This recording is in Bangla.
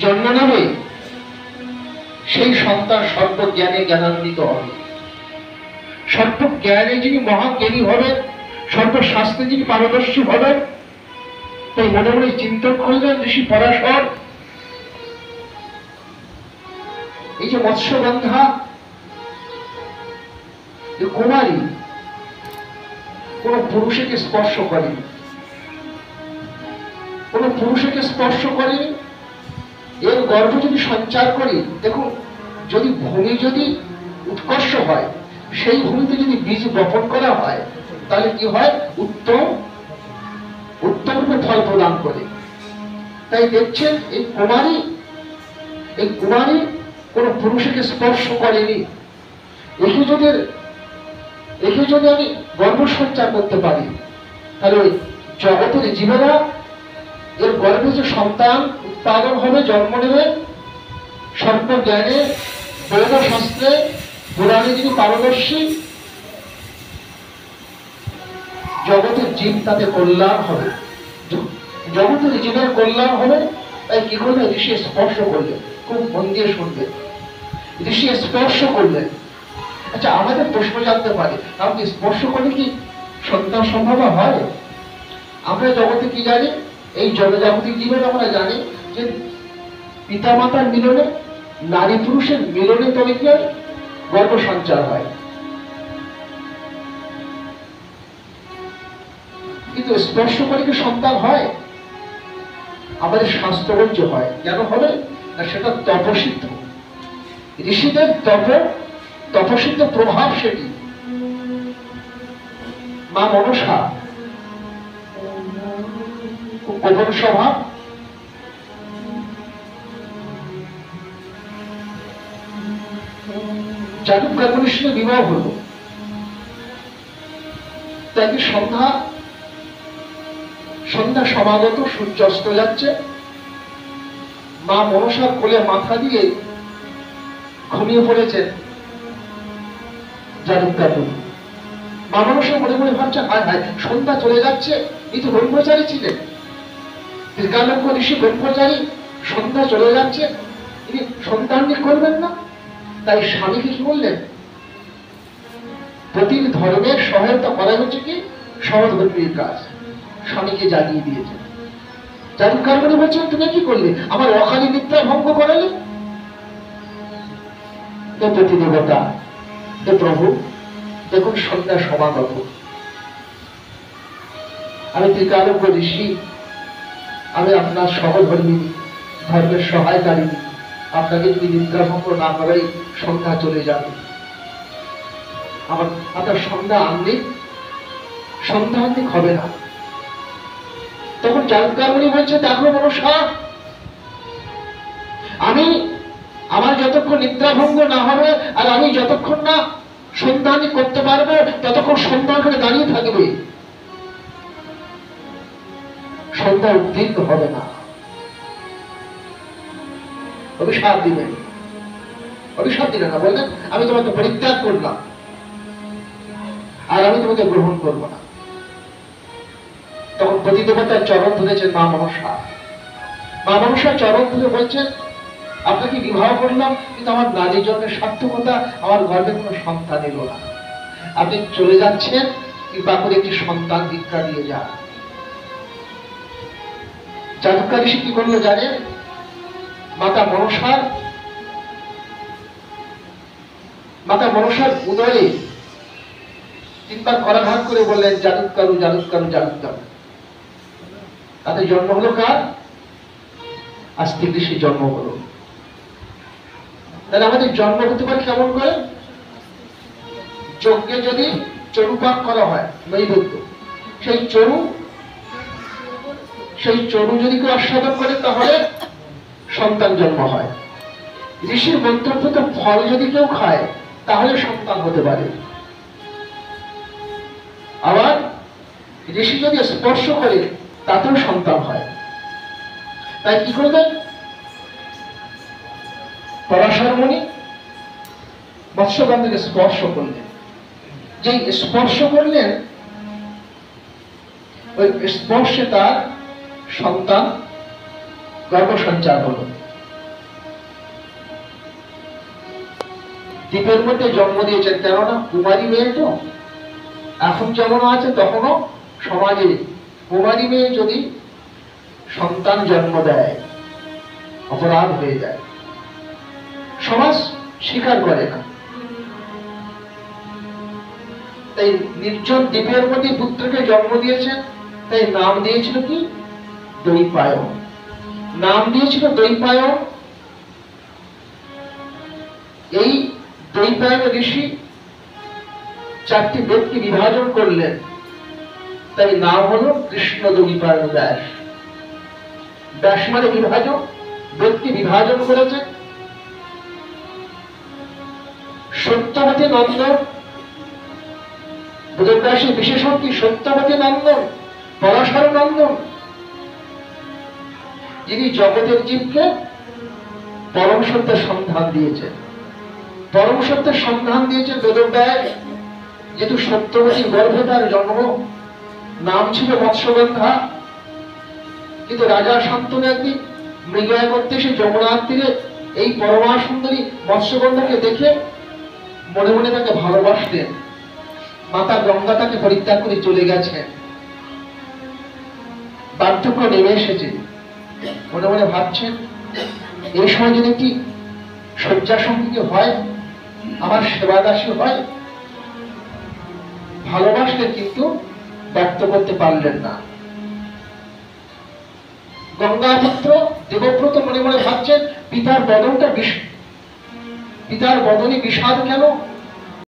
জন্ম নেবে, সেই সন্তান সর্বজ্ঞানে জ্ঞানান্বিত হবে। সর্বজ্ঞানে যিনি মহাজ্ঞানী হবেন, সর্বশাস্ত্রে যিনি পারদর্শী হবেন, তাই মনে মনে চিন্তন করলেন ঋষি পরাশর, এই যে মৎস্যগন্ধা কুমারী কোন পুরুষকে স্পর্শ করেনি, কোন পুরুষকে স্পর্শ করেনি, এর গর্ভ যদি সঞ্চার করি, দেখুন যদি ভূমি যদি উৎকর্ষ হয়, সেই ভূমিতে যদি বীজ বপন করা হয়, তাহলে কি হয়? উত্তম উত্তম রূপে ফল প্রদান করে। তাই দেখছেন এই কুমারী কোন পুরুষকে স্পর্শ করেনি। একে যদি আমি গর্ভ সঞ্চার করতে পারি, তাহলে জগতের জীবেরা এর গর্ভে যে সন্তান উৎপাদন হবে, জন্ম নেবে, সর্বজ্ঞানে বেদ শাস্ত্রে পুরাণে যিনি পারদর্শী, জগতের জীব তাতে কল্যাণ হবে, জগতের জীবের কল্যাণ হবে। তাই কি করলেন? ঋষি স্পর্শ করলেন। খুব মন দিয়ে শুনবেন, ঋষি স্পর্শ করলেন। আচ্ছা, আমাদের প্রশ্ন জানতে পারে, কারণ স্পর্শ করলে কি সন্তান সম্ভব হয়? আমরা জগতে কি জানি? এই জনজাগতিক জীবনে আমরা জানি যে পিতা মাতার মিলনে, নারী পুরুষের মিলনে তবে কি হয়? গর্ভ সঞ্চার হয়। কিন্তু স্পর্শ করে কি সন্তান হয়? আমাদের শাস্ত্র বলছে হয়। কেন হবে না? সেটা তপসিদ্ধ, ঋষিদের তপসিদ্ধ প্রভাব সেটি। মা মনসা গোপন স্বভাব, জানুকাগুলির সঙ্গে বিবাহ হলো। তাকে সন্ধ্যা সমাগত, সূর্য অস্ত যাচ্ছে, মা মনসার কোলে মাথা দিয়ে ঘুমিয়ে পড়েছেন জানুকাগুলি। মা মনসা মনে মনে ভাবছে, হায় হায়, সন্ধ্যা চলে যাচ্ছে, এই তো ব্রহ্মচারী ছিলেন, দীর্ঘালম্ব ঋষি ব্রহ্মচারী, সন্ধ্যা চলে যাচ্ছে, তিনি সন্তান করবেন না। তাই স্বামীকে কি বললেন? প্রতি ধর্মের সহায়তা করা হচ্ছে কি সহধর্মীর কাজ। স্বামীকে জাগিয়ে দিয়েছে। জানুকাগুলি বলছেন, তুমি কি করলে? আমার অকালী নিদ্রা ভঙ্গ করালে। প্রতি দেবতা, প্রভু দেখুন, সন্ধ্যা সমাগত, আমি ত্রিকালজ্ঞ ঋষি, আমি আপনার সহধর্মী, ধর্মের সহায়কারী, আপনাকে যদি নিদ্রা ভঙ্গ না করাই সন্ধ্যা চলে যাবে। আপনার সন্ধ্যা আনলে হবে না। তখন জানুকাগুলি বলছে, দেখো মনসা, আমার যতক্ষণ নিদ্রা ভঙ্গ না হবে, আর আমি যতক্ষণ না সন্ধানী করতে পারবো, ততক্ষণ সন্ধ্যা ওখানে দাঁড়িয়ে থাকবে, সন্ধ্যা উদ্দীর্ণ হবে না। অভিশাপ দিবেন না, বললেন আমি তোমাকে পরিত্যাগ করলাম, আর আমি তোমাকে গ্রহণ করবো না। তখন প্রতিদেবতার চরণ ধরেছেন মা মনসা। মা মনসা চরণ ধরে বলছেন, আপনাকে বিবাহ করলাম, কিন্তু আমার নারীর জন্য সার্থকতা, আমার গর্ভে কোনো সন্তান এলো না। আপনি চলে যাচ্ছেন, কৃপা করে একটি সন্তান ভিক্ষা দিয়ে যান। জানুকা ঋষি কি করলো জানেন? মাতা মনসার উদয়ে তিনবার করাঘাত করে বললেন, জানুকারু জানুকারু জানুকারু। তাদের জন্ম হলো কার? আস্তিক ঋষির জন্ম হলো। তাহলে আমাদের জন্ম হতে পারে কেমন করে? যজ্ঞে যদি চরুপাক করা হয়, নৈবেদ্য, সেই চরু যদি কেউ আস্বাদন করে, তাহলে সন্তান জন্ম হয়। ঋষির মন্ত্রপ্রত ফল যদি কেউ খায়, তাহলে সন্তান হতে পারে। আবার ঋষি যদি স্পর্শ করে, তাতেও সন্তান হয়। তাই কি করবেন? পরাশর মুনি মৎস্যগন্ধাকে স্পর্শ করলেন। যেই স্পর্শ করলেন, ওই স্পর্শে তার সন্তান গর্ভ সঞ্চার হলো। দ্বীপের মধ্যে জন্ম দিয়েছেন, কেননা কুমারী মেয়ে তো, এখন যেমন আছে তখনও সমাজে কুমারী মেয়ে যদি সন্তান জন্ম দেয় অপরাধ হয়ে যায়, সমাজ স্বীকার করে না। তাই নির্জন দ্বীপের মধ্যে পুত্রকে জন্ম দিয়েছেন, তাই নাম দিয়েছিল কি? দৈপায়ন। নাম দিয়েছিল দৈপায়ন। এই দৈপায়ন ঋষি 4টি বেদকে বিভাজন করলেন, তাই নাম হলো কৃষ্ণ দৈপায়ন ব্যাস। ব্যাস মানে বিভাজন, বেদকে বিভাজন করেছে। সত্যবতী নন্দন, বেদব্যাসের বিশেষণ কি? সত্যবতী নন্দন, পরাশর নন্দন, যিনি জগতের জীবকে পরম সত্যের সন্ধান দিয়েছেন। পরম সত্যের সন্ধান দিয়েছেন বেদব্যাস। যেহেতু সত্যবতীর গর্ভে তার জন্ম, নাম ছিল মৎস্যগন্ধা। কিন্তু রাজা শান্তনু একদিন মৃগয়া করতে এসে যমুনার তীরে এই পরমা সুন্দরী মৎস্যগন্ধাকে দেখে মনে মনে তাকে ভালোবাসতেন। মাতা গঙ্গা তাকে পরিত্যাগ করে চলে গেছেন, বার্ধক্য নেমে এসেছে। মনে মনে ভাবছেন, এই সময় যদি একটি শয্যা সঙ্গী হয়, আমার সেবাদাসী হয়। ভালোবাসলেন কিন্তু ব্যক্ত করতে পারলেন না। গঙ্গাপুত্র দেবব্রত মনে মনে ভাবছেন, পিতার বদনে বিষাদ কেন?